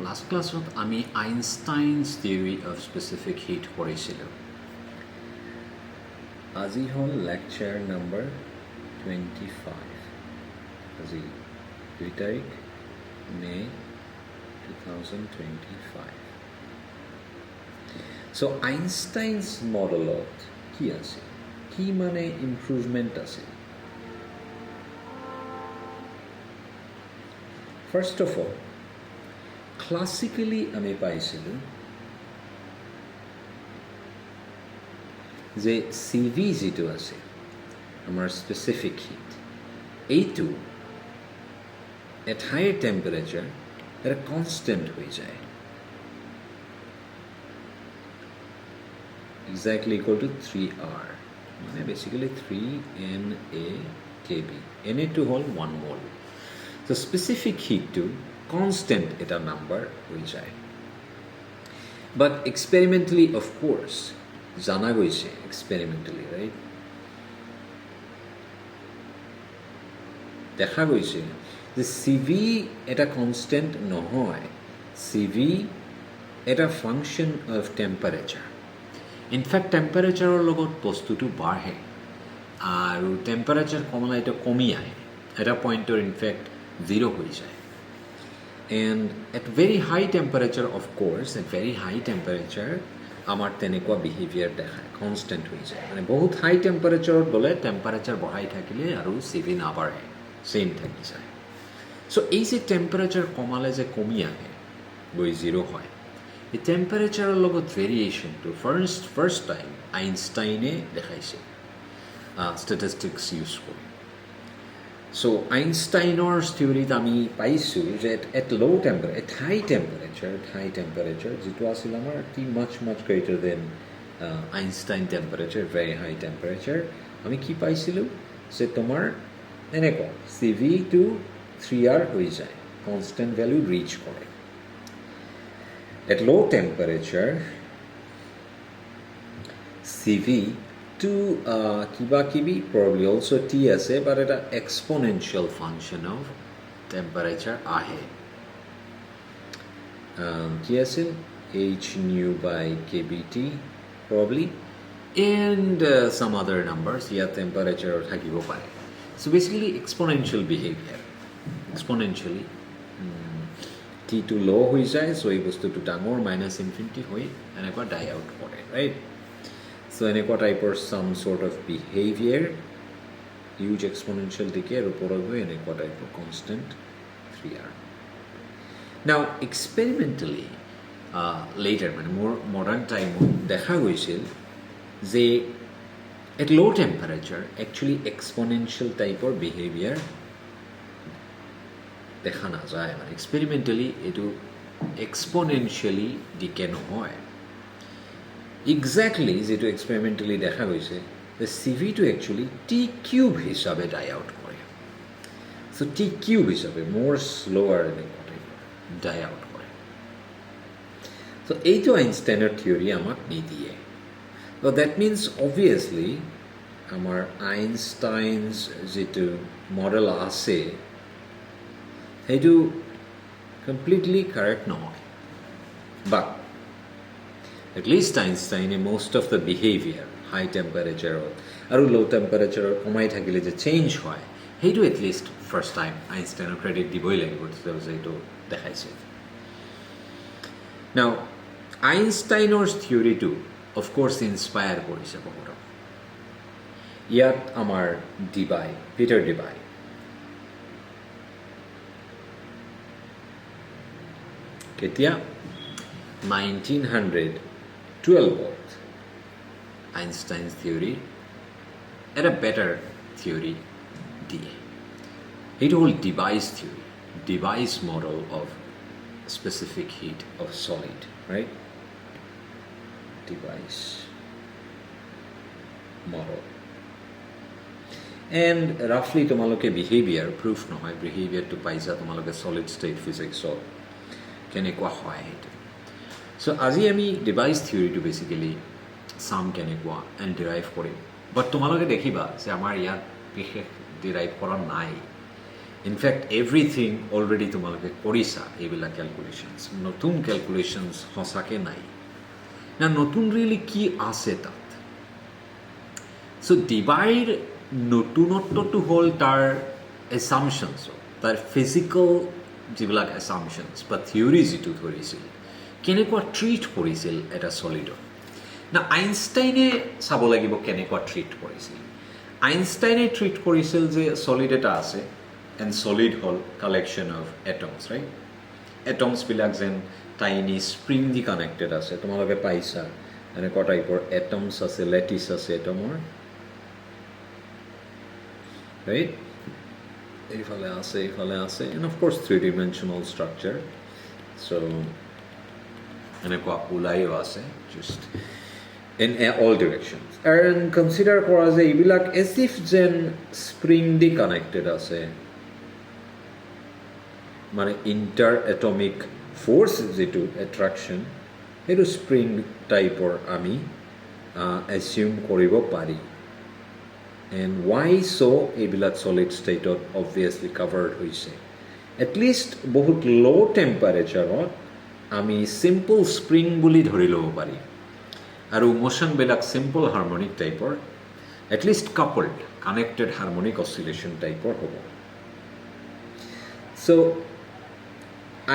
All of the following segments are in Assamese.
Last classত আমি আইনষ্টাইনছ থিওৰি অফ স্পেচিফিক হিট পঢ়িছিলোঁ আজি হ'ল লেকচাৰ নম্বৰ 25 আজি 2 তাৰিখ মে 2025 চ' আইনষ্টাইনছ মডেলত কি আছে কি মানে ইম্প্ৰুভমেণ্ট আছে ফাৰ্ষ্ট অফ অল ক্লাছিকেলি আমি পাইছিলোঁ যে চি ভি যিটো আছে আমাৰ স্পেচিফিক হিট এইটো এট হায়াৰ টেম্পাৰেচাৰ এটা কনষ্টেণ্ট হৈ যায় exactly equal to 3R মানে basically 3NA/KB Na2 হ'ল 1 mole so specific heat to constant এটা number হৈ যায় but experimentally of course জানা গৈছে experimentally right দেখা গৈছে যে CV এটা constant নহয় CV এটা function of temperature ইনফেক্ট টেম্পাৰেচাৰৰ লগত বস্তুটো বাঢ়ে আৰু টেম্পাৰেচাৰ কমালে এটা কমি আহে এটা পইণ্টৰ ইনফেক্ট 0 হৈ যায় and at very high temperature of course at very high temperature আমাৰ তেনেকুৱা বিহেভিয়াৰ দেখায় কনষ্টেণ্ট হৈ যায় মানে বহুত হাই টেম্পাৰেচাৰত গ'লে টেম্পাৰেচাৰ বঢ়াই থাকিলে আৰু CV নাবাঢ়ে ছেইম থাকি যায় চ' এই যে টেম্পাৰেচাৰ কমালে যে কমি আহে গৈ 0 হয় এই টেম্পাৰেচাৰৰ লগত ভেৰিয়েশ্যনটো ফাৰ্ষ্ট টাইম আইনষ্টাইনে দেখাইছে ষ্টেটিষ্টিক্স ইউজ কৰি চ' আইনষ্টাইনৰ থিয়ৰিত আমি পাইছোঁ যে এট ল' টেম্পাৰেচাৰ এট হাই টেম্পাৰেচাৰ যিটো আছিল আমাৰ মাছ greater than Einstein temperature very high temperature আমি কি পাইছিলোঁ যে তোমাৰ এনেকুৱা CV টো 3R হৈ যায় কনষ্টেণ্ট ভেলু ৰিচ কৰে At low temperature, CV to kiba probably also T ase, but at an exponential function of temperature ahe. Ki ase H nu by KBT probably, and some other numbers. Yeah, temperature thakibo pare. So basically, exponential behavior, exponentially. T to low হৈ যায় চ' এই বস্তুটো ডাঙৰ মাইনাছ ইনফিনিটি হৈ এনেকুৱা ডাই আউট কৰে ৰাইট চ' এনেকুৱা টাইপৰ চাম চৰ্ট অফ বিহেভিয়াৰ হিউজ এক্সপনেনচিয়েল দিকে আৰু ওপৰত গৈ এনেকুৱা টাইপৰ কনষ্টেণ্ট 3R নাও এক্সপেৰিমেণ্টেলি লেটাৰ মানে মোৰ মডাৰ্ণ টাইমত দেখা গৈছিল যে এট ল' টেম্পাৰেচাৰ একচুৱেলি এক্সপনেনচিয়েল টাইপৰ বিহেভিয়াৰ দেখা নাযায় মানে এক্সপেৰিমেণ্টেলি এইটো এক্সপনেনচিয়েলি ডিকে নহয় এক্সেক্টলি যিটো এক্সপেৰিমেণ্টেলি দেখা গৈছে যে CVটো একচুৱেলি T³ হিচাপে ডাই আউট কৰে চ' T³ হিচাপে মোৰ শ্ল'ৱাৰ এনেকুৱা টাইপৰ ডাই আউট কৰে চ' এইটো আইনষ্টাইনৰ থিয়ৰি আমাক নিদিয়ে চ' ডেট মিনছ অবভিয়াছলি আমাৰ আইনষ্টাইনছ যিটো মডেল আছে সেইটো কমপ্লিটলি কাৰেক্ট নহয় বাট এটলিষ্ট আইনষ্টাইনে most of the behavior high টেম্পাৰেচাৰত আৰু ল' টেম্পাৰেচাৰত কমাই থাকিলে যে চেঞ্জ হয় সেইটো এটলিষ্ট ফাৰ্ষ্ট টাইম আইনষ্টাইনৰ ক্ৰেডিট দিবই লাগিব সেইটো দেখাইছে নাও আইনষ্টাইনৰ থিয়ৰিটো অফক'ৰ্ছ ইনস্পায়াৰ কৰিছে বহুতক ইয়াত আমাৰ পিটাৰ ডিবাই কেতিয়া 1912ত আইনষ্টাইনছ থিয়ৰি এটা বেটাৰ থিয়ৰি দিয়ে সেইটো হ'ল Debye's model of specific heat of solid right Debye's model and ৰাফলি তোমালোকে বিহেভিয়াৰ প্ৰুফ নহয় বিহেভিয়াৰটো পাইছা তোমালোকে ছলিড ষ্টেট ফিজিক্সত কেনেকুৱা হয় সেইটো চ' আজি আমি ডিভাইচ থিয়ৰিটো বেচিকেলি চাম কেনেকুৱা এণ্ড ডিৰাইভ কৰিম বাট তোমালোকে দেখিবা যে আমাৰ ইয়াত বিশেষ ডিৰাইভ কৰা নাই ইনফেক্ট এভৰিথিং অলৰেডি তোমালোকে কৰিছা এইবিলাক কেলকুলেশ্যনছ নতুন কেলকুলেশ্যনছ সঁচাকৈ নাই না নতুন ৰিয়েলি কি আছে তাত চ' ডিবাইৰ নতুনত্বটো হ'ল তাৰ এছামশ্যনছ তাৰ ফিজিকেল যিবিলাক এছামশ্যনছ বা থিয়ৰী যিটো ধৰিছিল কেনেকুৱা ট্ৰিট কৰিছিল এটা ছলিডক না আইনষ্টাইনে চাব লাগিব কেনেকুৱা ট্ৰিট কৰিছিল আইনষ্টাইনে ট্ৰিট কৰিছিল যে ছলিড এটা আছে এণ্ড ছলিড হ'ল কালেকশ্যন অফ এটমছ ৰাইট এটমছবিলাক যেন টাইনি স্প্ৰিং দি কানেক্টেড আছে তোমালোকে পাইছা এনেকুৱা টাইপৰ এটমছ আছে লেটিছ আছে এটমৰ ৰাইট এইফালে আছে এণ্ড অফক'ৰ্ছ 3-dimensional structure চ' এনেকুৱা ওলাইও আছে just in all directions and consider কৰা যে এইবিলাক as if যেন স্প্ৰিং দি কানেক্টেড আছে মানে ইণ্টাৰ এটমিক ফ'ৰ্চ যিটো এট্ৰেকশ্যন সেইটো স্প্ৰিং টাইপৰ আমি এচিউম কৰিব পাৰি এণ্ড ৱাই চ' এইবিলাক ছলিড ষ্টেটত অবভিয়াছলি কাভাৰ্ড হৈছে এটলিষ্ট বহুত ল' টেম্পাৰেচাৰত আমি চিম্পল স্প্ৰিং বুলি ধৰি ল'ব পাৰি আৰু মোশ্যনবিলাক চিম্পল হাৰমনিক টাইপৰ এটলিষ্ট কাপল্ড কানেক্টেড হাৰমনিক অচিলেশ্যন টাইপৰ হ'ব চ'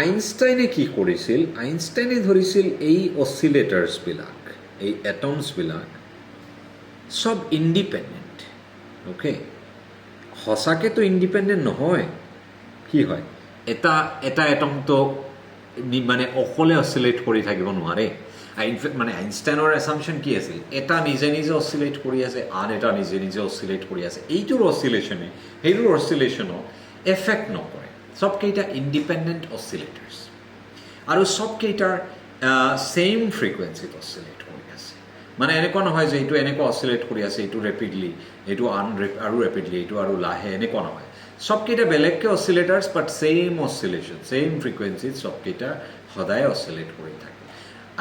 আইনষ্টাইনে কি কৰিছিল আইনষ্টাইনে ধৰিছিল এই অচিলেটাৰ্ছবিলাক এই এটমছবিলাক চব ইণ্ডিপেণ্ডেণ্ট অ'কে সঁচাকৈতো ইণ্ডিপেণ্ডেণ্ট নহয় কি হয় এটা এটমটো মানে অকলে অচিলেট কৰি থাকিব নোৱাৰে ইনফেক্ট মানে আইনষ্টাইনৰ এছামশ্যন কি আছিল এটা নিজে নিজে অচিলেট কৰি আছে আন এটা নিজে নিজে অচিলেট কৰি আছে এইটোৰ অচিলেশ্যনে সেইটোৰ অচিলেশ্যনক এফেক্ট নকৰে চবকেইটা ইণ্ডিপেণ্ডেণ্ট অচিলেটাৰ্ছ আৰু চবকেইটাৰ ছেইম ফ্ৰিকুৱেঞ্চিত অচিলেট কৰি আছে মানে এনেকুৱা নহয় যে এইটো এনেকুৱা অচিলেট কৰি আছে এইটো ৰেপিডলি এইটো আৰু ৰেপিডলি এইটো আৰু লাহে এনেকুৱা নহয় চবকেইটা বেলেগকৈ অচিলেটাৰ্ছ বাট ছেইম অচিলেশ্যন ছেইম ফ্ৰিকুৱেঞ্চিত চবকেইটা সদায় অচিলেট কৰি থাকে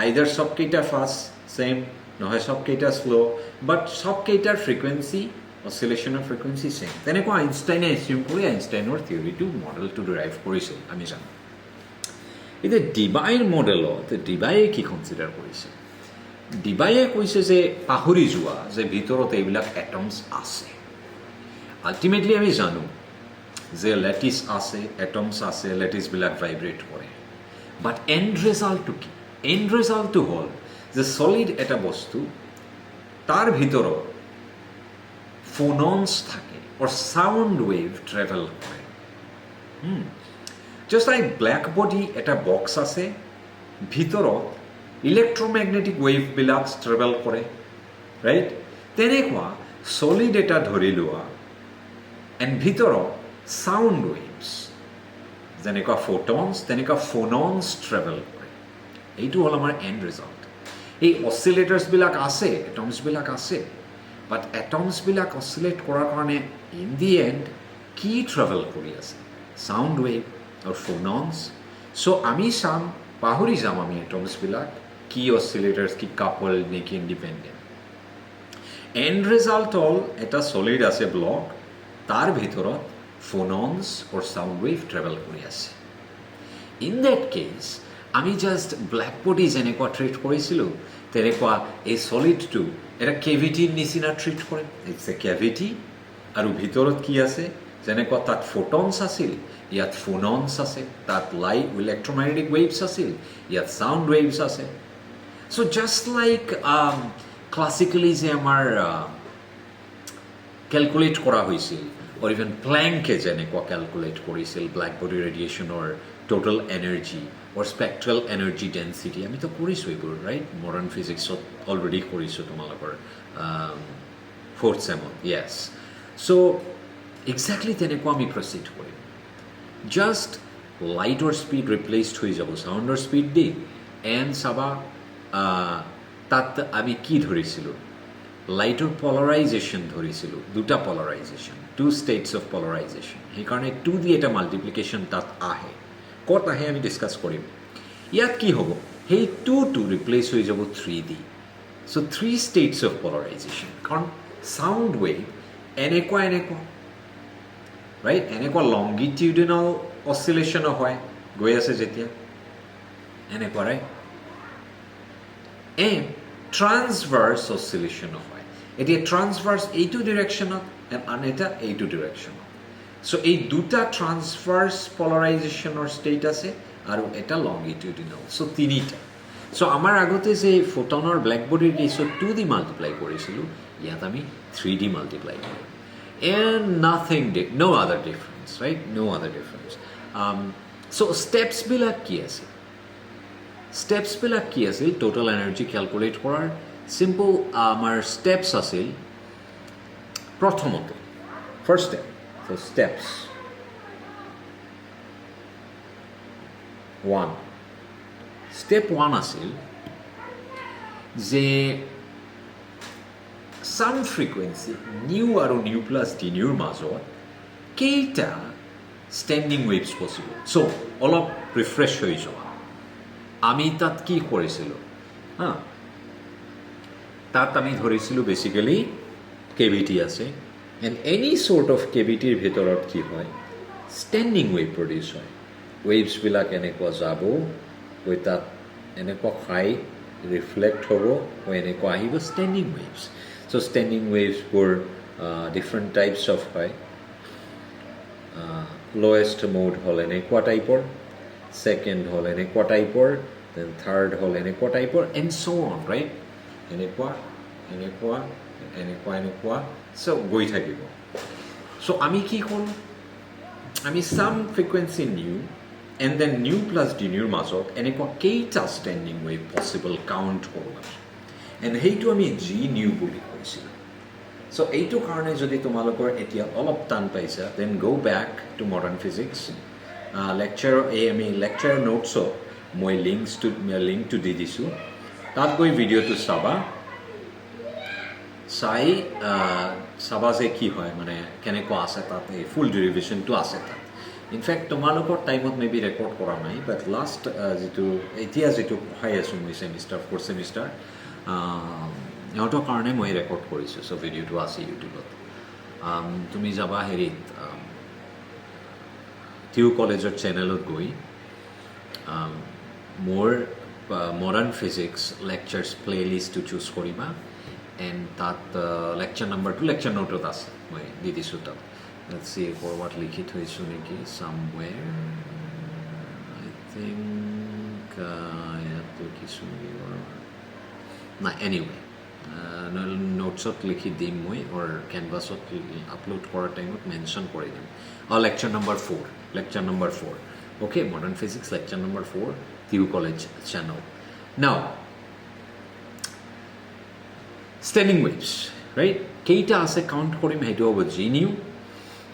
আইদাৰ চবকেইটা ফাষ্ট ছেইম নহয় চবকেইটা শ্ল' বাট চবকেইটাৰ ফ্ৰিকুৱেঞ্চি অচিলেশ্যনৰ ফ্ৰিকুৱেঞ্চি ছেইম তেনেকুৱা আইনষ্টাইনে এচিউম কৰি আইনষ্টাইনৰ থিয়ৰিটো মডেলটো ডেৰাইভ কৰিছিল আমি জানো এতিয়া ডিবাইৰ মডেলত ডিবায়ে কি কনচিডাৰ কৰিছে ডিবায়ে কৈছে যে পাহৰি যোৱা যে ভিতৰত এইবিলাক এটমছ আছে আল্টিমেটলি আমি জানো যে লেটিছ আছে এটমছ আছে লেটিছবিলাক ভাইব্ৰেট কৰে বাট এণ্ড ৰিজাল্টটো কি এণ্ড ৰিজাল্টটো হ'ল যে ছলিড এটা বস্তু তাৰ ভিতৰত ফোননছ থাকে অৰ চাউণ্ড ৱেভ ট্ৰেভেল কৰে জাষ্ট লাইক ব্লেক বডি এটা বক্স আছে ভিতৰত ইলেক্ট্ৰমেগনেটিক ৱেভবিলাক ট্ৰেভেল কৰে ৰাইট তেনেকুৱা ছলিড এটা ধৰি লোৱা এণ্ড ভিতৰত চাউণ্ড ৱেভছ যেনেকুৱা ফ'টনছ তেনেকুৱা ফোননছ ট্ৰেভেল কৰে এইটো হ'ল আমাৰ এণ্ড ৰিজাল্ট এই অচিলেটাৰ্ছবিলাক আছে এটমছবিলাক আছে বাট এটমছবিলাক অচিলেট কৰাৰ কাৰণে ইন দি এণ্ড কি ট্ৰেভেল কৰি আছে চাউণ্ড ৱেভ আৰু ফোননছ চ' আমি চাম পাহৰি যাম আমি এটমছবিলাক কি অচিলেটাৰ্ছ কি কাপল নে কি ইণ্ডিপেণ্ডেণ্ট এণ্ড ৰিজাল্ট হ'ল এটা ছলিড আছে ব্লক তাৰ ভিতৰত ফোননছ অৰ চাউণ্ড ৱেভ ট্ৰেভেল কৰি আছে ইন দেট কেছ আমি জাষ্ট ব্লেক বডি যেনেকুৱা ট্ৰিট কৰিছিলোঁ তেনেকুৱা এই ছলিডটো এটা কেভিটিৰ নিচিনা ট্ৰিট কৰে ইটছ এ কেভিটি আৰু ভিতৰত কি আছে যেনেকুৱা তাত ফ'টনছ আছিল ইয়াত ফোননছ আছে তাত লাইট ইলেক্ট্ৰমেগনেটিক ৱেভছ আছিল ইয়াত চাউণ্ড ৱেভছ আছে চ' জাষ্ট লাইক ক্লাছিকেলি যে আমাৰ কেলকুলেট কৰা হৈছিল or even প্লেংকে যেনেকুৱা কেলকুলেট কৰিছিল ব্লেক বডি ৰেডিয়েশ্যনৰ total energy or spectral energy density আমিতো কৰিছোঁ এইবোৰ ৰাইট মডাৰ্ণ ফিজিক্সত অলৰেডি কৰিছোঁ তোমালোকৰ ফ'ৰ্থ ছেমত য়েছ চ' এক্সেক্টলি তেনেকুৱা আমি প্ৰচিড কৰিম জাষ্ট লাইটৰ স্পীড ৰিপ্লেচড হৈ যাব চাউণ্ডৰ স্পীড দি এণ্ড চাবা তাত আমি কি ধৰিছিলোঁ লাইটৰ পলাৰাইজেশ্যন ধৰিছিলোঁ দুটা polarisation two states of polarisation সেইকাৰণে টু দি এটা মাল্টিপ্লিকেশ্যন তাত আহে ক'ত আহে আমি ডিছকাছ কৰিম ইয়াত কি হ'ব সেই টু ৰিপ্লেচ হৈ যাব 3D so' 3 states of polarisation কাৰণ চাউণ্ড ৱেভ এনেকুৱা ৰাইট এনেকুৱা লংগিটিউডিনেল অচিলেশ্যনো হয় গৈ আছে যেতিয়া এনেকুৱা ৰাইট এণ্ড ট্ৰান্সভাৰ্চ অচিলেশ্যনো হয় এতিয়া ট্ৰান্সভাৰ্চ এইটো ডিৰেকশ্যনত এণ্ড আন এটা এইটো ডিৰেকশ্যনত চ' এই দুটা ট্ৰান্সভাৰ্চ পলাৰাইজেশ্যনৰ ষ্টেট আছে আৰু এটা লংগিটিউডিনেল চ' তিনিটা চ' আমাৰ আগতে যে ফোটনৰ ব্লেক বডিৰ কেছত 2D মাল্টিপ্লাই কৰিছিলোঁ ইয়াত আমি 3D মাল্টিপ্লাই কৰিম and nothing no other difference right no other difference চ' ষ্টেপছবিলাক কি আছে ষ্টেপছবিলাক কি আছিল টোটেল এনাৰ্জি কেলকুলেট কৰাৰ চিম্পল আমাৰ ষ্টেপছ আছিল প্ৰথমতে ফাৰ্ষ্ট ষ্টেপ চ' ষ্টেপছ 1 ষ্টেপ 1 আছিল যে সাম ফ্ৰিকুৱেঞ্চি নিউ আৰু নিউ প্লাছ ডি নিউৰ মাজত কেইটা ষ্টেণ্ডিং ৱেভছ পচিবল চ' অলপ ৰিফ্ৰেছ হৈ যোৱা আমি তাত কি কৰিছিলোঁ হা তাত আমি ধৰিছিলোঁ বেচিকেলি কেভিটি আছে এণ্ড এনি চৰ্ট অফ কেভিটিৰ ভিতৰত কি হয় ষ্টেণ্ডিং ৱেভ প্ৰডিউচ হয় ৱেভছবিলাক এনেকুৱা যাব গৈ তাত এনেকুৱা খাই ৰিফ্লেক্ট হ'ব গৈ এনেকুৱা আহিব ষ্টেণ্ডিং ৱেভছ চ' ষ্টেণ্ডিং ৱেভছবোৰ ডিফাৰেণ্ট টাইপছ অফ হয় লৱেষ্ট মোড হ'ল এনেকুৱা টাইপৰ ছেকেণ্ড হ'ল এনেকুৱা টাইপৰ দেন থাৰ্ড হ'ল এনেকুৱা টাইপৰ এণ্ড ছ' অন ৰাইট এনেকুৱা এনেকুৱা এনেকুৱা এনেকুৱা চ' গৈ থাকিব চ' আমি কি কৰোঁ আমি some frequency nu and then nu plus d নিউৰ মাজত এনেকুৱা কেইটা ষ্টেণ্ডিং ৱেভ পচিবল কাউণ্ট কৰোঁ এণ্ড সেইটো আমি জি নিউ বুলি কৈছিলোঁ চ' এইটো কাৰণে যদি তোমালোকৰ এতিয়া অলপ টান পাইছা দেন গ' বেক টু মডাৰ্ণ ফিজিক্স আমি লেকচাৰ নোটছত মই লিংকটো দি দিছোঁ তাত গৈ ভিডিঅ'টো চাবা চাই চাবা যে কি হয় মানে কেনেকুৱা আছে তাত এই ফুল ডেৰিভেশ্যনটো আছে তাত ইনফেক্ট তোমালোকৰ টাইমত মে বি ৰেকৰ্ড কৰা নাই বাট লাষ্ট এতিয়া যিটো পঢ়াই আছোঁ মই ছেমিষ্টাৰ 4th ছেমিষ্টাৰ সিহঁতৰ কাৰণে মই ৰেকৰ্ড কৰিছোঁ চ' ভিডিঅ'টো আছে ইউটিউবত তুমি যাবা হেৰিত টিউ কলেজৰ চেনেলত গৈ মোৰ মডাৰ্ণ ফিজিক্স লেকচাৰ্ছ প্লে'লিষ্টটো চুজ কৰিবা এণ্ড তাত লেকচাৰ নাম্বাৰটো লেকচাৰ নোটত আছে মই দি দিছোঁ তাত ক'ৰবাত লিখি থৈছোঁ নেকি চামৱেৰ আই থিংক ইয়াত লিখিছোঁ নেকি বাৰু নাই এনিৱে নোটছত লিখি দিম মই অৰ কেনভাছত আপলোড কৰাৰ টাইমত মেনশ্যন কৰি দিম lecture number 4 okay modern physics lecture number 4 টিউ কলেজ চেনেল নাও ষ্টেণ্ডিং ৱেভছ ৰাইট কেইটা আছে কাউণ্ট কৰিম সেইটো হ'ব জি নিউ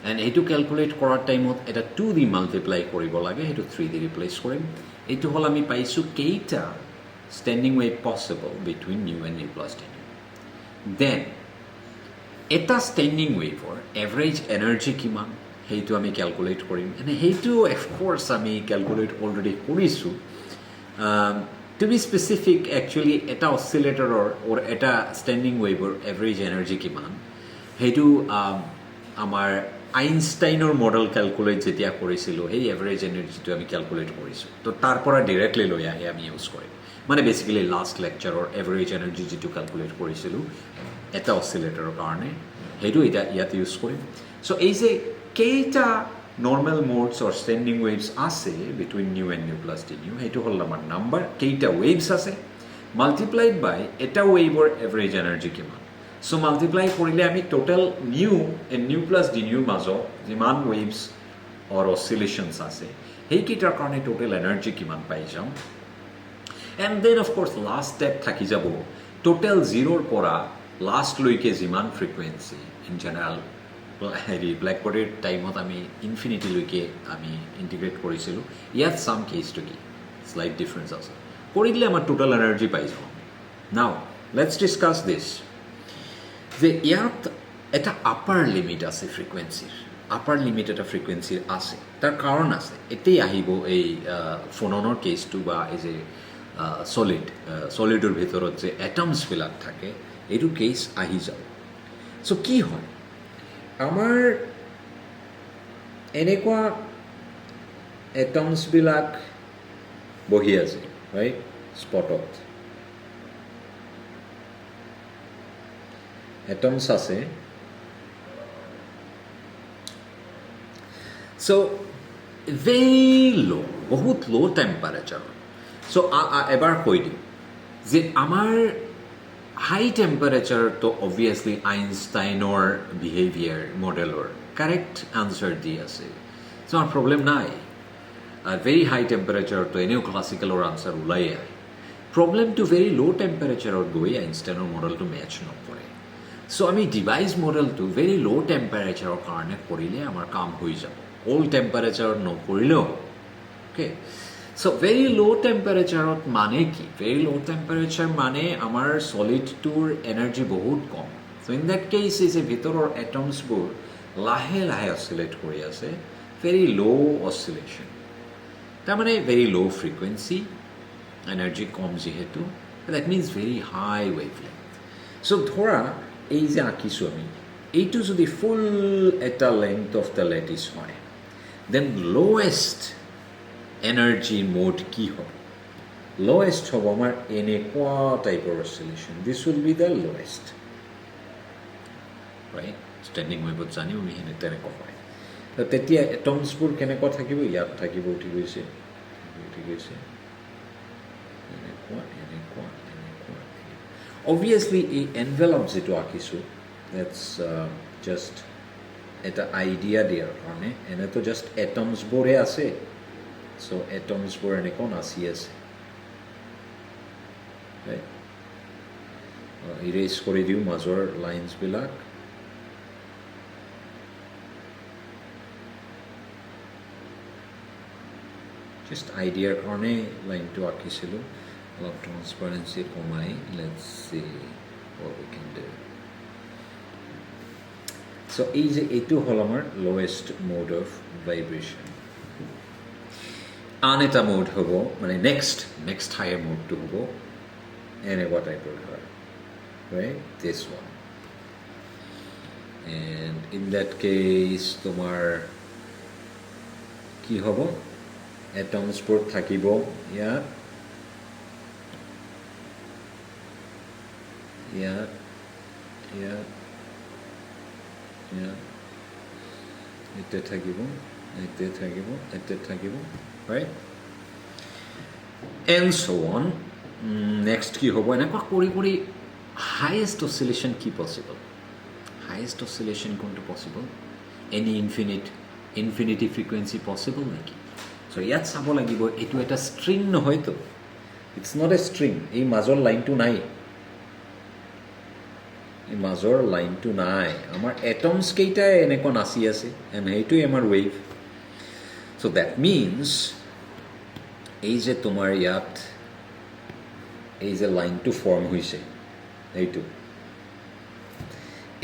এণ্ড সেইটো কেলকুলেট কৰাৰ টাইমত এটা 2D মাল্টিপ্লাই কৰিব লাগে সেইটো 3D ৰিপ্লেচ কৰিম এইটো হ'ল আমি পাইছোঁ কেইটা standing wave possible between nu and nu plus D nu then এটা ষ্টেণ্ডিং ৱেভৰ এভাৰেজ এনাৰ্জি কিমান সেইটো আমি কেলকুলেট কৰিম এনে সেইটো অফক'ৰ্ছ আমি কেলকুলেট অলৰেডি কৰিছোঁ টু বি স্পেচিফিক একচুৱেলি এটা অচিলেটৰৰ অৰ এটা ষ্টেণ্ডিং ৱেভৰ এভাৰেজ এনাৰ্জি কিমান সেইটো আমাৰ আইনষ্টাইনৰ মডেল কেলকুলেট যেতিয়া কৰিছিলোঁ সেই এভাৰেজ এনাৰ্জিটো আমি কেলকুলেট কৰিছোঁ তো তাৰ পৰা ডিৰেক্টলি লৈ আহি আমি ইউজ কৰিম মানে বেচিকেলি লাষ্ট লেকচাৰৰ এভাৰেজ এনাৰ্জি যিটো কেলকুলেট কৰিছিলোঁ এটা অচিলেটৰৰ কাৰণে সেইটো এতিয়া ইয়াত ইউজ কৰিম চ' এই যে কেইটা নৰ্মেল মোডছ অৰ ষ্টেণ্ডিং ৱেভছ আছে between nu and nu plus D new সেইটো হ'ল আমাৰ নাম্বাৰ কেইটা ৱেভছ আছে মাল্টিপ্লাইড বাই এটা ৱেভৰ এভাৰেজ এনাৰ্জি কিমান চ' মাল্টিপ্লাই কৰিলে আমি total new and nu plus d নিউৰ মাজত যিমান ৱেভছ অৰ অচিলেশ্যনছ আছে সেইকেইটাৰ কাৰণে টোটেল এনাৰ্জি কিমান পাই যাম and then of course last step থাকি যাব টোটেল জিৰ'ৰ পৰা লাষ্টলৈকে যিমান ফ্ৰিকুৱেঞ্চি ইন জেনেৰেল হেৰি ব্লেক বডিৰ টাইমত আমি ইনফিনিটিলৈকে আমি ইণ্টিগ্ৰেট কৰিছিলোঁ ইয়াত চাম কেছটো কি শ্লাইট ডিফাৰেঞ্চ আছে কৰি দিলে আমাৰ টোটেল এনাৰ্জি পাই যাওঁ নাও লেটছ ডিছকাছ দিছ যে ইয়াত এটা আপাৰ লিমিট আছে ফ্ৰিকুৱেঞ্চিৰ আপাৰ লিমিট এটা ফ্ৰিকুৱেঞ্চিৰ আছে তাৰ কাৰণ আছে এতেই আহিব এই ফোননৰ কেছটো বা এই যে ছলিডৰ ভিতৰত যে এটমছবিলাক থাকে এইটো কেছ আহি যাব চ' কি হয় আমাৰ এনেকুৱা এটমছবিলাক বহি আছে ৰাইট স্পটত এটমছ আছে চ' ভেৰি ল' বহুত ল' টেম্পাৰেচাৰ চ' এবাৰ কৈ দিম যে আমাৰ হাই টেম্পাৰেচাৰটো অবভিয়াছলি আইনষ্টাইনৰ বিহেভিয়াৰ মডেলৰ কাৰেক্ট আনচাৰ দি আছে চ' আমাৰ প্ৰব্লেম নাই ভেৰি হাই টেম্পাৰেচাৰতো এনেও ক্লাছিকেলৰ আনচাৰ ওলাই আহে প্ৰব্লেমটো ভেৰি ল' টেম্পাৰেচাৰত গৈ আইনষ্টাইনৰ মডেলটো মেটচ নকৰে চ' আমি ডিভাইচ মডেলটো ভেৰি ল' টেম্পাৰেচাৰৰ কাৰণে কৰিলে আমাৰ কাম হৈ যাব অল টেম্পাৰেচাৰত নকৰিলেও অ'কে চ' ভেৰি ল' টেম্পাৰেচাৰত মানে কি ভেৰি ল' টেম্পাৰেচাৰ মানে আমাৰ চলিডটোৰ এনাৰ্জি বহুত কম চ' ইন দেট কেছ যে ভিতৰৰ এটমছবোৰ লাহে লাহে অচিলেট কৰি আছে ভেৰি ল' অচিলেশ্যন তাৰমানে ভেৰি ল' ফ্ৰিকুৱেঞ্চি এনাৰ্জি কম যিহেতু that means very high wavelength so' ধৰা এই যে আঁকিছোঁ আমি এইটো যদি ফুল এটা লেংথ অফ দ্য লেটিছ হয় দেন লৱেষ্ট এনাৰ্জি মোড কি হ'ব লৱেষ্ট হ'ব আমাৰ এনেকুৱা টাইপৰ oscillation this will be the lowest right standing ৱেভত জানিও আমি সেনে তেনেকুৱা হয় তেতিয়া এটমছবোৰ কেনেকুৱা থাকিব ইয়াত থাকিব উঠি গৈছে এনেকুৱা এনেকুৱা এনেকুৱা অবভিয়াছলি এই এনভেলপ যিটো আঁকিছোঁ দেটছ জাষ্ট এটা আইডিয়া দিয়াৰ কাৰণে এনেতো জাষ্ট এটমছবোৰহে আছে চ' এটমছবোৰ এনেকুৱা নাচি আছে ইৰেজ কৰি দিওঁ মাজৰ লাইনছবিলাক জাষ্ট আইডিয়াৰ কাৰণে লাইনটো আঁকিছিলোঁ অলপ ট্ৰান্সপাৰেঞ্চি কমাই let's see what we can do so' এই যে এইটো হ'ল আমাৰ লৱেষ্ট মোড অফ ভাইব্ৰেশ্যন আন এটা মোড হ'ব মানে নেক্সট হায়াৰ মোডটো হ'ব এনেকুৱা টাইপৰ হয় right this one and in that case তোমাৰ কি হ'ব এটমছবোৰ থাকিব ইয়াত এতে থাকিব right and so on next কি হ'ব এনেকুৱা কৰি কৰি হাইয়েষ্ট অচিলেশ্যন কি পচিবল হাইয়েষ্ট অচিলেশ্যন কোনটো possible any infinity frequency possible নেকি চ' ইয়াত চাব লাগিব এইটো এটা ষ্ট্ৰিং নহয়তো ইটছ নট এ ষ্ট্ৰিং এই মাজৰ লাইনটো নাই এই মাজৰ লাইনটো নাই আমাৰ এটমছ কেইটাই এনেকুৱা নাচি আছে এণ্ড সেইটোৱে আমাৰ ৱেভ চ' দেট মিনছ এই যে তোমাৰ ইয়াত এই যে লাইনটো ফৰ্ম হৈছে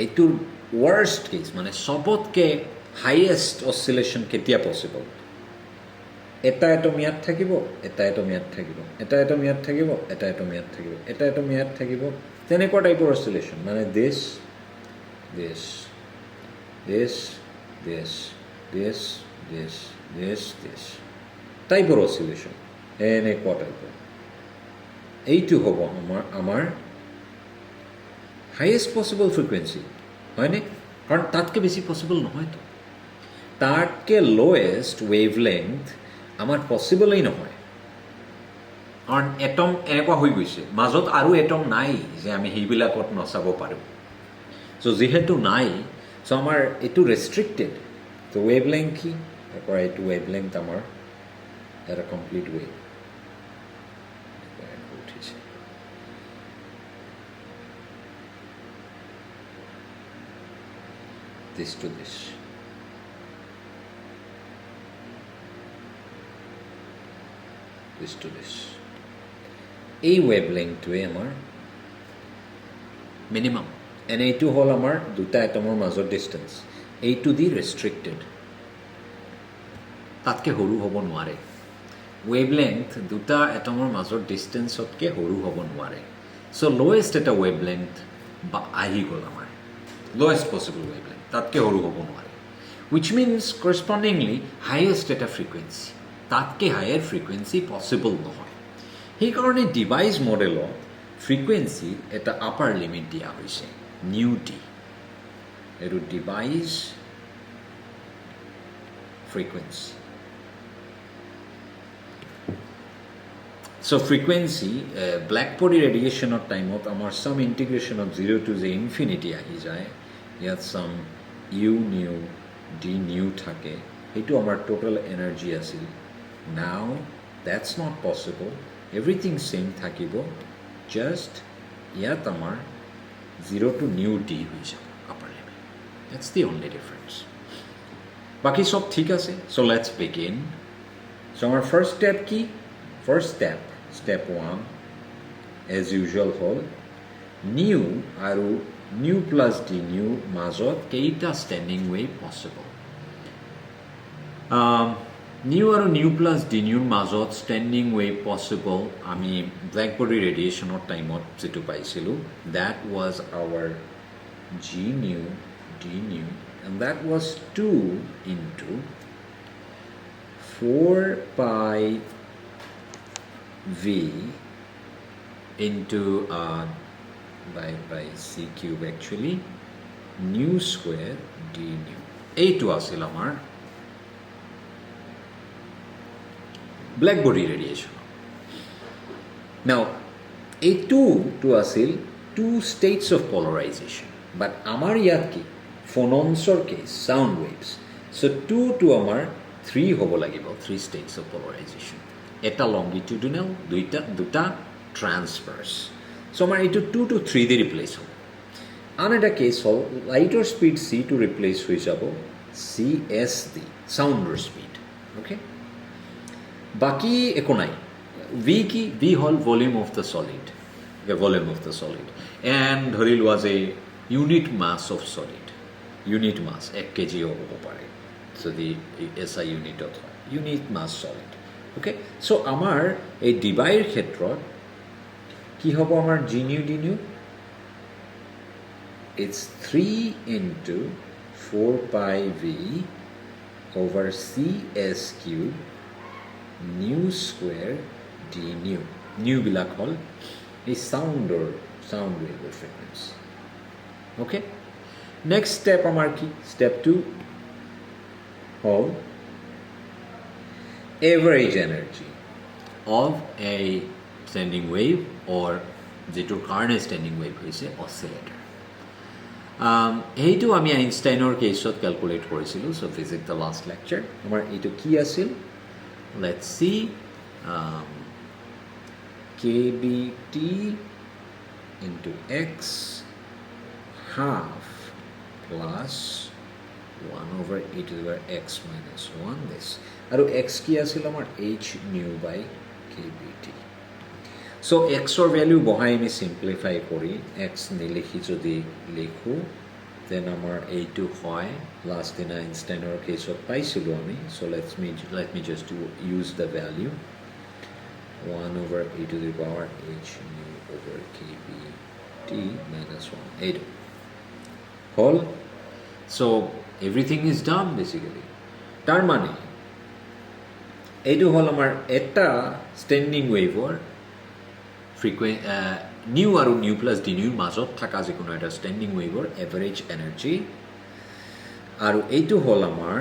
এইটোৰ ৱৰ্ষ্ট কেছ মানে চবতকৈ হাইয়েষ্ট অচিলেশ্যন কেতিয়া পচিবল এটা এটম ইয়াত থাকিব এটা এটম ইয়াত থাকিব এটা এটম ইয়াত থাকিব এটা এটম ইয়াত থাকিব এটা এটম ইয়াত থাকিব তেনেকুৱা টাইপৰ অচিলেশ্যন মানে this টাইপৰ অচিলেশ্যন এনেকুৱা টাইপৰ এইটো হ'ব আমাৰ হাইয়েষ্ট পচিবল ফ্ৰিকুৱেঞ্চি হয়নে কাৰণ তাতকৈ বেছি পচিবল নহয়তো তাতকৈ লৱেষ্ট ৱেভ লেংথ আমাৰ পচিবলেই নহয় কাৰণ এটম এনেকুৱা হৈ গৈছে মাজত আৰু এটম নাই যে আমি সেইবিলাকত নচাব পাৰোঁ চ' যিহেতু নাই চ' আমাৰ এইটো ৰেষ্ট্ৰিক্টেড ত' ৱেভ লেংথ কি তাৰপৰা এইটো ৱেভ লেংথ আমাৰ এটা কমপ্লিট ৱেভ উঠিছে this to this এই ৱেভ লেংথটোৱে আমাৰ মিনিমাম এণ্ড এইটো হ'ল আমাৰ দুটা এটমৰ মাজৰ ডিষ্টেঞ্চ এইটো দি ৰেষ্ট্ৰিক্টেড তাতকৈ সৰু হ'ব নোৱাৰে ৱেভ লেংথ দুটা এটমৰ মাজৰ ডিষ্টেঞ্চতকৈ সৰু হ'ব নোৱাৰে চ' লৱেষ্ট এটা ৱেভ লেংথ বা আহি গ'ল আমাৰ লৱেষ্ট পচিবল ৱেভ লেংথ তাতকৈ সৰু হ'ব নোৱাৰে which means correspondingly highest এটা frequency তাতকে higher frequency possible নহয় সেইকাৰণে ডিভাইস মডেলত frequency এটা upper limit দিয়া হৈছে nu d এটো device frequency so frequency black body radiation of time of our some integration of 0 to the infinity ahi jay yat some u nu d nu thake etu amar total energy asil now that's not possible everything same thakibo just yat amar 0 to nu d hoi jabe upper limit that's the only difference baki sob thik ase so let's begin so our first step ki first step 1 as usual hol nu aru nu plus d nu মাজত কেইটা standing wave possible nu aru nu plus d nu মাজত standing wave possible ami black body radiation or time ot jetu paisilu that was our g nu d nu and that was 2 into 4 pi v into by c cube actually nu square d nu a2 asil amar black body radiation now a2 to asil two states of polarization but amar yat ki phonons or case sound waves so 2 to amar 3 hobo lagibo three states of polarization eta longitudinal দুটা transverse so amar etu 2 to 3 de replace hob another case hol lighter speed c to replace hoi jabo cs the sounder speed okay baki ekonai v hol volume of the solid the volume of the solid and dhoril was a unit mass of solid unit mass 1 kg hobo pare so the SI unit of unit mass solid okay so amar a divider khetrot ki hobo amar g nu d nu it's 3 into 4 pi v over cs cube nu square d nu bilak hol a sound wave of frequency okay next step amar ki step 2 hol average energy of a standing wave or যেটোৰ কাৰণে standing wave হৈছে oscillator এইটো আমি আইনষ্টাইনৰ কেছত ক্যালকুলেট কৰিছিলো so visit the last lecture আমাৰ এইটো কি আছিল let's see kbt into x half plus 1 over e to the power x minus 1 this aru x ki asil amar h nu by kbt so x or value bohai mi simplify kori x nilikhi jodi likhu then amar a2 hoy last in Einstein or case of paisilu ami so let me just use the value 1 over e to the power h nu over kbt minus 1 a2 whole so everything is done basically tar mane etu hol amar eta standing wave or frequency nu aru nu plus d nu মাজত থাকা যে কোনো এটা standing wave or average energy aru etu hol amar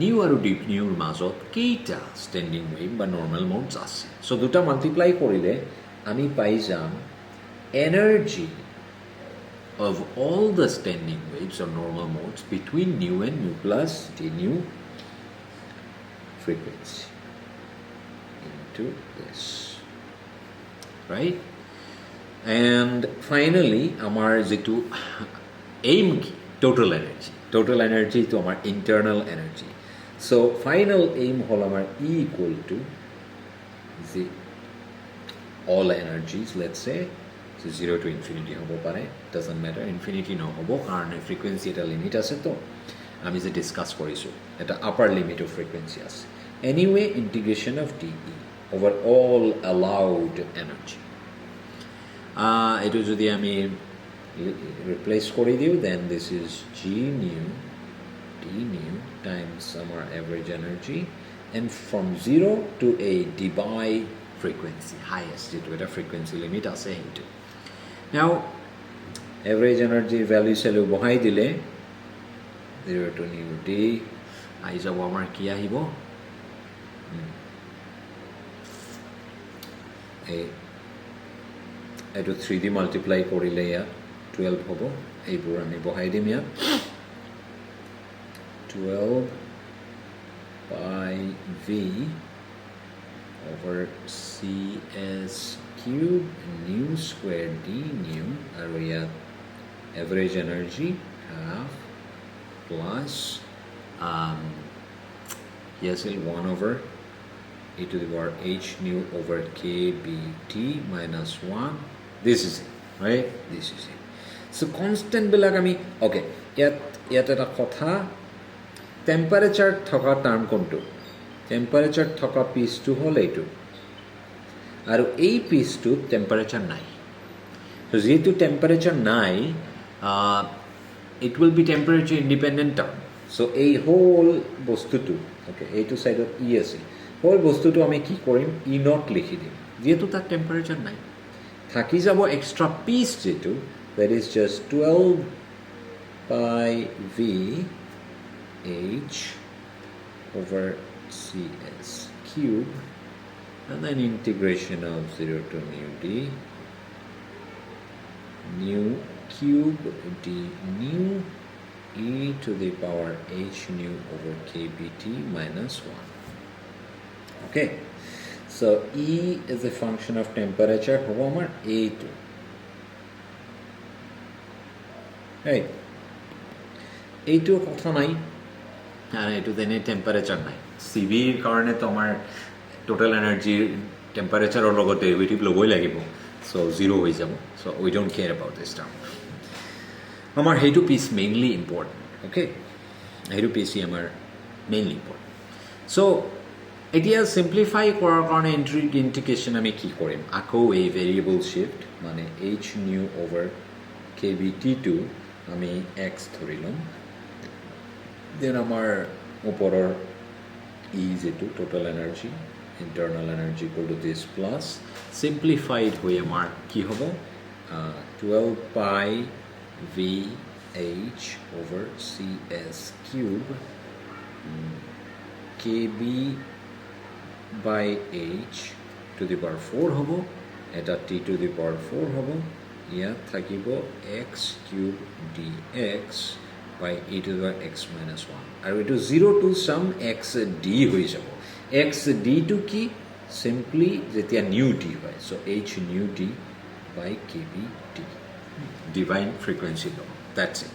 nu aru d nu মাজত keita standing wave ba normal modes ase so duta multiply korile ami pai jam energy of all the standing waves or normal modes between nu and nu plus d nu frequency into this right and finally amar jetu aim ki total energy to amar internal energy so final aim hol amar e equal to the all energies let's say so 0 to infinity hobo pare doesn't matter infinity no hobo karon frequency eta limit ase to ami je discuss korisu eta upper limit of frequency ase anyway integration of dE over all allowed energy eto jodi ami replace kori diu then this is g nu d nu times our average energy, and from 0 to a divide frequency, highest যেটো এটা frequency limit আছে সেইটো. Now average energy value চেলো বহাই দিলে 0 to nu d আহি যাব আমাৰ কি আহিব এইটো 3D মাল্টিপ্লাই কৰিলে ইয়াত 12 হ'ব এইবোৰ আমি বহাই দিম ইয়াত 12 by v over cs cube nu square d nu আৰু ইয়াত average energy half plus yes 1 over e to the power h nu over k bt minus 1. This is it, right? This is it. So constant bilag ami okay yat eta kotha temperature thoka term kontu temperature thoka piece to hol etu aru ei piece to temperature nai so jetu temperature nai it will be temperature independent term. So ei whole bostu tu okay etu side of e ase whole bostu tu ami ki korim e not likhi dim jetu ta temperature nai থাকি যাব extra piece যেটো that is just 12 by v h over cs cube and then integration of 0 to nu d nu cube d nu e to the power h nu over kbt minus 1. Okay, so E is a function of temperature. However, A2. Right. A2 কথা নাই আর A2 then temperature নাই CV কারণে তো আমার total energy temperature or লগত derivative লবই লাগিব so zero হৈ যাব so we don't care about this term আমার হেতু piece mainly important okay হেতু piece আমার mainly important so এতিয়া সিম্পলিফাই কৰাৰ কাৰণে ইন্টিগ্ৰেশন আমি কি কৰিম আকৌ এই ভেৰিয়েবল শিফট মানে h nu over kbt2 আমি x ধৰিলম দেন আমাৰ ওপৰৰ e যেটো total energy internal energy equal to this plus simplified হৈ আমাৰ কি হ'ব 12 pi v h over cs cube kb by h to the power 4 hobo eta t to the power 4 hobo ya thakibo x cube dx by e to the power x minus 1 aru etu 0 to some x d hoi jabo x d to ki simply jetia nu d hoy so h nu d by kb d divine frequency law that's it.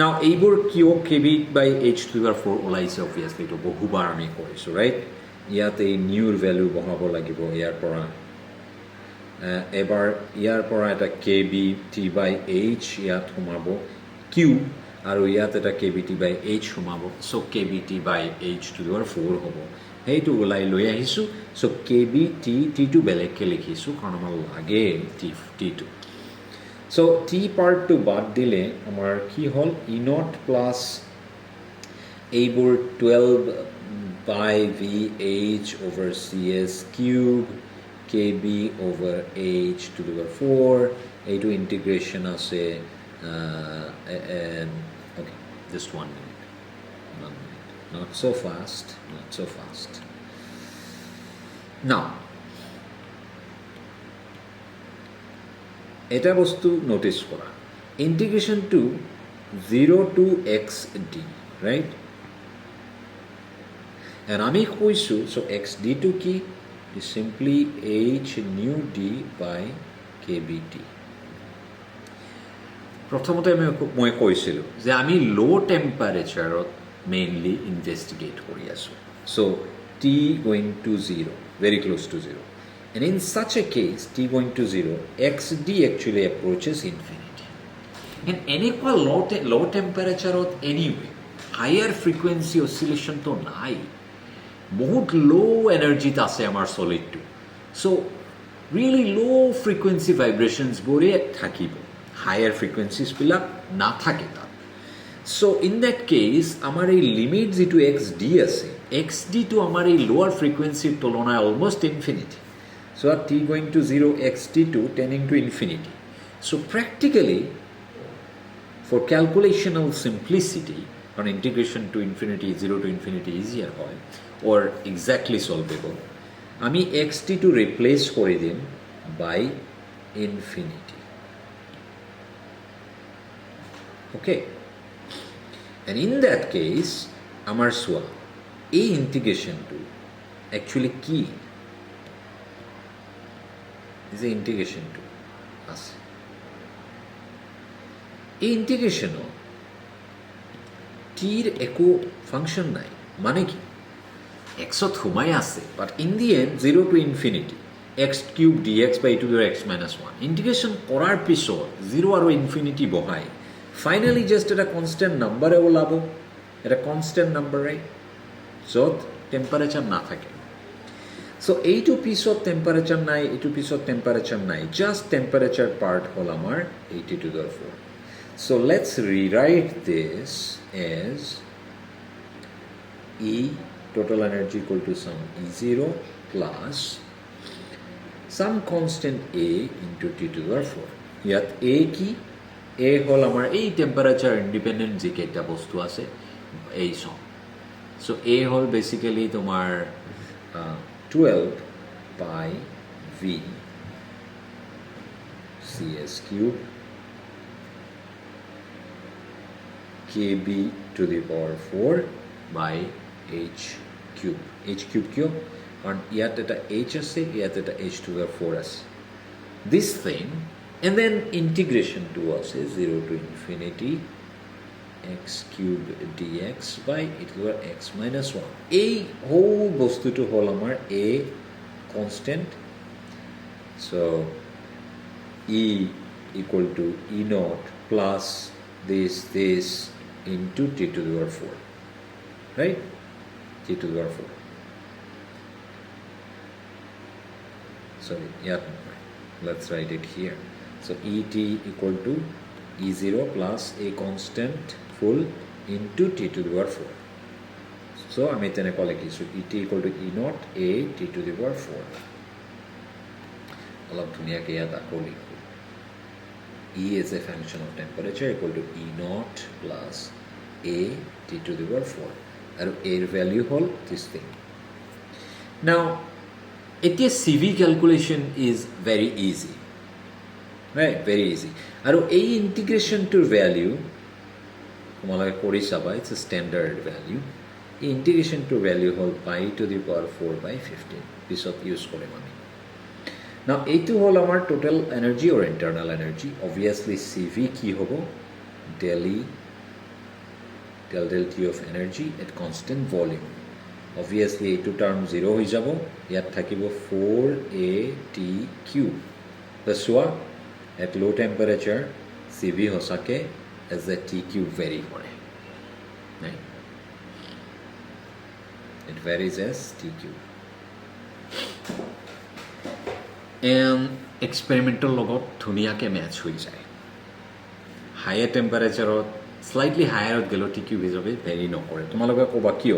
Now eibor kio kb by h to the power 4 olaise obviously to bohubar ami koriso right ইয়াতে নিউৰ ভ্যালু বহাব লাগিব ইয়াৰ পৰা এবাৰ ইয়াৰ পৰা এটা kbt by h ইয়াত সোমাব q আৰু ইয়াত এটা kbt by h সোমাব so kbt by h to the power 4 হ'ব সেইটো ওলাই লৈ আহিছো so kbt t2 বেলেগকে লিখিছো কাৰণ আমাৰ লাগে t2 so t part to বাদ দিলে আমাৰ কি হ'ল e naught plus এইবোৰ 12 by vh over cs cube kb over h to the power 4 a to integration ase okay just 1 minute not so fast now eta bostu notice kora integration to 0 to x d right and আমি কৈছো so x d2 কি is simply h nu d by kbt প্ৰথমতে মই কৈছিলো যে আমি লো টেম্পাৰেচাৰত মেইনলি ইনভেস্টিগেট কৰি আছো so t going to 0 very close to 0 and in such a case t going to 0 xd actually approaches infinity and এনেকুৱা low temperature anyway higher frequency oscillation to নাই বহুত লো এনার্জিত আছে আমার সলিড টু সো রিয়েলি লো ফ্রিকুয়েন্সি ভাইব্রেশনস বোরে থাকিব হায়ার ফ্রিকুয়েন্সিস বিলাক না থাকে তাত So in that case আমার এই লিমিট যেটো xd আছে xd to আমার এই লোয়ার ফ্রিকোয়েন্সির তুলনায় almost infinity so at t going to 0 xd to tending to infinity so practically for calculational simplicity on integration to infinity 0 to infinity easier হয় or exactly solvable আমি xd to replace করে দিম by infinity okay and in that case আমার সোয়া এই integration to actually কি is a integration to আছে এই ইন্টিগ্রেশনও টির একো ফাংশন নাই মানে কি এক্সত সোমাই আছে but in the end 0 to infinity x cube dx by e to the x minus 1 integration কৰাৰ পিছত 0 আৰু ইনফিনিটি বহাই ফাইনালি জাস্ট এটা কনস্ট্যান্ট নাম্বারে ওলাব এটা কনস্ট্যান্ট নাম্বার রাইট য'ত টেম্পারেচার না থাকে সো এইটো পিছত টেম্পারেচার নাই এইটো পিছত টেম্পারেচার নাই জাস্ট টেম্পারেচার পার্ট হল আমার 80 to the 4 so let's rewrite this as E total energy equal to some E0 plus some constant A into T to the 4 ইয়াত A কি A হল আমার এই টেম্পারেচার ইন্ডিপেন্ডেন্ট যে কেইটা বস্তু আছে এই সব so A হল বেসিক্যালি তোমার 12 pi V CS cube KB to the power 4 by H cube cube and yet at H ase yet at H to the 4 ase this thing and then integration to us is 0 to infinity x cube dx by e to the x minus 1 a whole bostu to hol amar a constant so E equal to E naught plus this into t to the power 4 right t to the power 4 sorry yeah let's write it here so et equal to E0 plus a constant full into t to the power 4 so আমি তেনেকৈ লিখিছো et equal to E naught a t to the power 4 অলপ ধুনীয়াকৈ ইয়াত আকৌ লিখো E is a function of temperature equal to E naught plus a t to the power 4 and a value hol this thing now it is CV calculation is very easy right very easy and a integration to value তোমালোকে কৰি চাবা it's a standard value integration to value hol pi to the power 4 by 15 পিছত ইউজ কৰিম আমি now এইটো হল আমাৰ total energy or internal energy obviously CV কি হ'ব del T of energy at constant volume obviously এইটো term 0 হৈ যাব ইয়াত থাকিব 4AT cube so at low temperature CV হসাকে as the T cube vary কৰে right it varies as T cube and experimental লগত ধুনীয়াকৈ ম্যাচ হৈ যায় হায়াৰ টেম্পাৰেচাৰত স্লাইটলি হায়াৰত গেলো টি কিউব হিচাপে ভেৰি নকৰে তোমালোকে ক'বা কিয়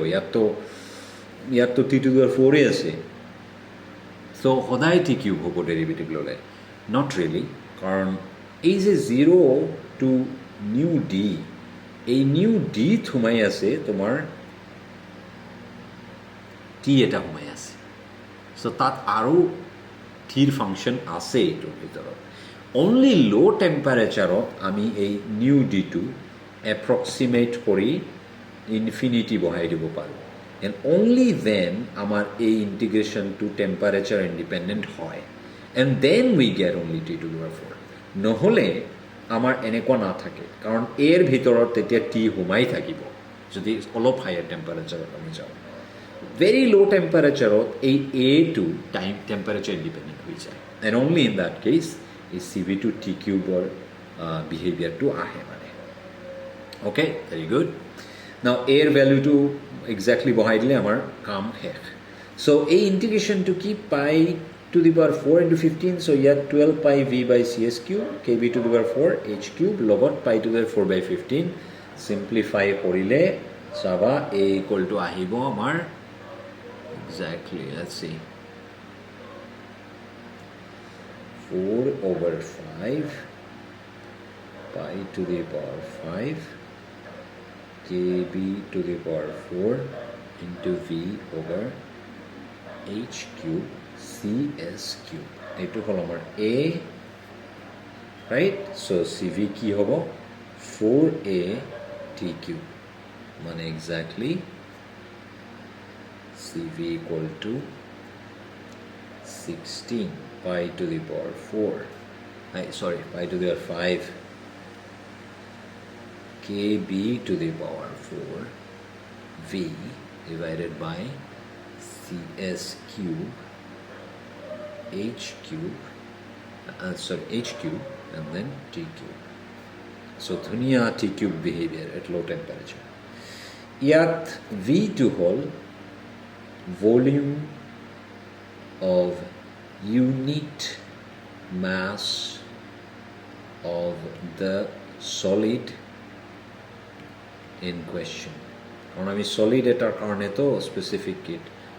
ইয়াততো টি টু দ্য 4 আছে চ' সদায় টি কিউব হ'ব ডেৰিভেটিভ ল'লে নট ৰিয়েলি কাৰণ এই যে 0 টু নিউ ডি এই নিউ ডি সোমাই আছে তোমাৰ টি এটা সোমাই আছে চ' তাত আৰু টিৰ ফাংচন আছে এইটোৰ ভিতৰত অনলি লো টেম্পাৰেচাৰত আমি এই নিউ ডিটো এপ্ৰক্সিমেট কৰি ইনফিনিটি বহাই দিব পাৰোঁ এণ্ড অনলি দেন আমাৰ এই ইণ্টিগ্ৰেশ্যনটো টেম্পাৰেচাৰ ইণ্ডিপেণ্ডেণ্ট হয় and then we get only T to the power 4 নহ'লে আমাৰ এনেকুৱা নাথাকে কাৰণ এৰ ভিতৰত তেতিয়া টি সোমাই থাকিব যদি অলপ হায়াৰ টেম্পাৰেচাৰত আমি যাওঁ very low temperature a time temperature independent হৈ যায় and only in that case is CV to T cube or behavior to ahe mane okay very good now air value to exactly bahai dile amar kaam hek so a integration to keep pi to the power 4 into 15 so here 12 pi v by cs cube kb to the power 4 h cube logot pi to the power 4 by 15 simplify কৰিলে চাবা a equal to আহিব আমাৰ exactly, let's see, 4 over 5 pi to the power 5 kb to the power 4 into v over h cube cs cube. এইটো হল আমাৰ a, right? So cv কি হ'ব 4a t cube, মানে exactly cv equal to 16 pi to the power 4 pi to the power 5 kb to the power 4 v divided by cs cube h cube and then t cube. So dhuniya t cube behavior at low temperature. Yat v2 hol volume of unit mass of the solid in question. কারণ আমি সলিড এটার কারণে তো স্পেসিফিক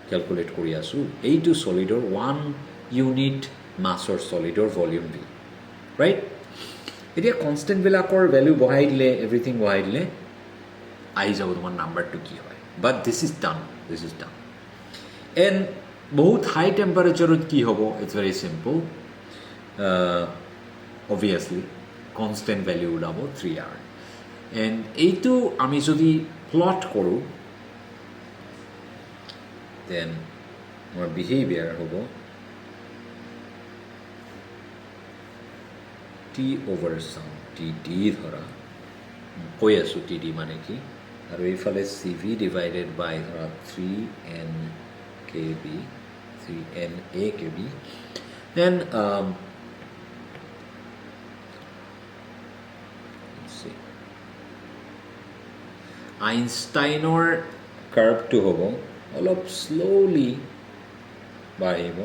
ক্যালকুলেট কৰি আছো, এইটো সলিডৰ 1 ইউনিট মাছৰ সলিডৰ ভলিউম ভি, ৰাইট? এতিয়া কনষ্টেণ্টবিলাকৰ ভেলু বহাই দিলে, এভৰিথিং বহাই দিলে আহি যাব তোমাৰ নাম্বাৰটো কি হয়। বাট দিছ ইজ ডান এণ্ড বহুত হাই টেম্পাৰেচাৰত কি হ'ব, it's very simple. Obviously constant value ওলাব 3R এণ্ড এইটো আমি যদি প্লট কৰোঁ দেন আমাৰ বিহেভিয়াৰ হ'ব টি অভাৰ চাম টি ডি ধৰা, কৈ আছোঁ টি ডি মানে কি, আৰু এইফালে চি ভি ডিভাইডেড বাই ধৰা 3n kb 3na kb, then আইনষ্টাইনৰ কাৰ্ভটো হ'ব অলপ শ্ল'লি বাঢ়িব,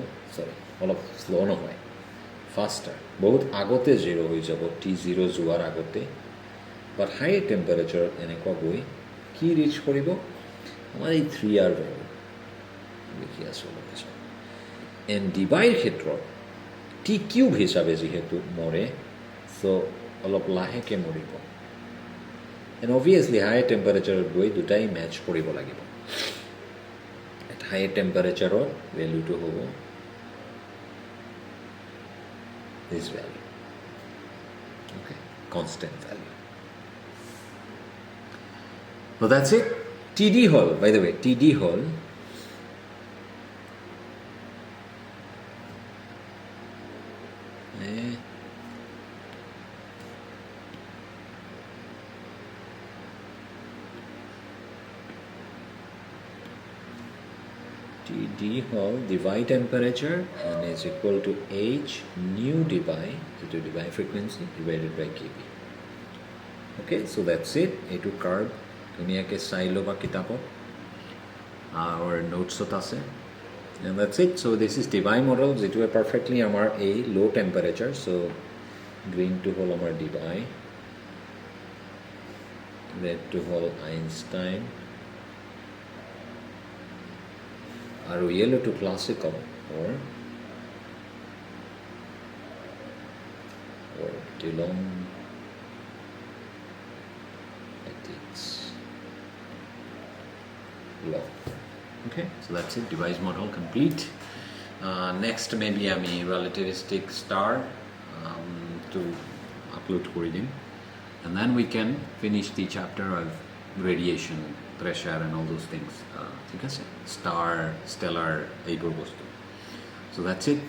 অলপ শ্ল' নহয়, ফাষ্টাৰ, বহুত আগতে জিৰ' হৈ যাব, টি জিৰ' যোৱাৰ আগতে। বাট হাই টেম্পাৰেচাৰত এনেকুৱা গৈ কি ৰিচ কৰিব, আমাৰ এই 3R ভেলু লিখি আছোঁ অলপ পিছত। এণ্ড ডিবাইৰ ক্ষেত্ৰত টি কিউব হিচাপে যিহেতু মৰে, চ' অলপ লাহেকৈ মৰিব। এণ্ড অবভিয়াছলি হাই টেম্পাৰেচাৰত গৈ দুটাই মেচ কৰিব লাগিব। হাই টেম্পাৰেচাৰৰ ভেলুটো হ'ব this value, okay, constant value. So that's it. TD hole, by the way, TD hole TD hole divide temperature and is equal to H nu divide to divide frequency divided by kb. Okay, so that's it. Etu curve ধুনীয়াকৈ চাই ল'বা কিতাপত, our নোটছত আছে, and that's it. So this is divide model, যিটোৱে perfectly আমাৰ এই low temperature, so greenটো হ'ল আমাৰ divide, redটো হ'ল Einstein, আৰু yellow to classical or Dillon ethics law. Okay, so that's it. Device model complete. Next maybe আমি relativistic star to upload কৰি দিম, and then we can finish the chapter of radiation, pressure and all those things. ঠিক আছে, star, stellar এইবোৰ বস্তু. So that's it.